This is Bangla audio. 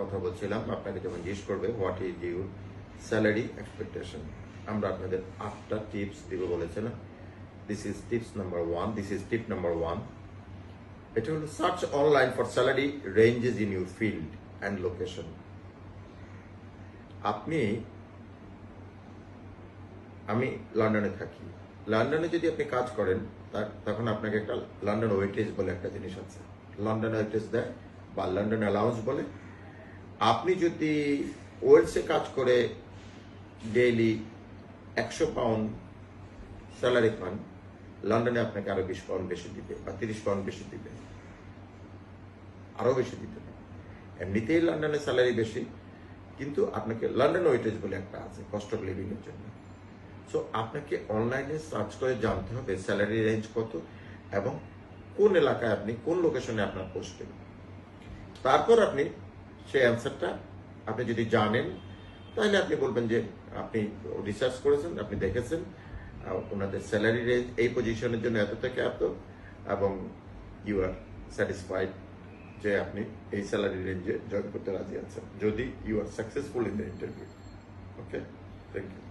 কথা বলছিলাম, আপনাকে যখন জিজ্ঞেস করবে what is your salary expectation, আমরা আপনাদের 8টা টিপস দিব বলেছিলাম। This is tips number 1, this is tip number 1। এটা হলো search online for salary ranges in your field and location. আমি লন্ডনে থাকি, লন্ডনে যদি আপনি কাজ করেন তখন আপনাকে একটা লন্ডন ওয়েটেজ বলে একটা জিনিস আছে, লন্ডন ওয়েটেজ দেয় বা লন্ডন অ্যালাউন্স বলে। আপনি যদি ওয়েলসে কাজ করে ডেইলি 100 পাউন্ড স্যালারি পান, লন্ডনে আপনাকে আরো 20 পাউন্ড বেশি দিবে বা 30 পাউন্ড বেশি দিবে, আরো বেশি দিতে পারে। এমনিতেই লন্ডনে স্যালারি বেশি, কিন্তু আপনাকে লন্ডন ওয়েটেজ বলে একটা আছে কস্ট অফ লিভিং এর জন্য। সো আপনাকে অনলাইনে সার্চ করে জানতে হবে স্যালারি রেঞ্জ কত এবং কোন এলাকায় আপনি, কোন লোকেশনে আপনার পোস্টিং। তারপর আপনি সেই অ্যান্সারটা আপনি যদি জানেন, তাহলে আপনি বলবেন যে আপনি রিসার্চ করেছেন, আপনি দেখেছেন ওনাদের স্যালারি রেঞ্জ এই পজিশনের জন্য এত থেকে এত, এবং ইউ আর স্যাটিসফাইড যে আপনি এই স্যালারি রেঞ্জে জয়েন করতে রাজি আছেন, যদি you are successful in the interview. Okay, thank you.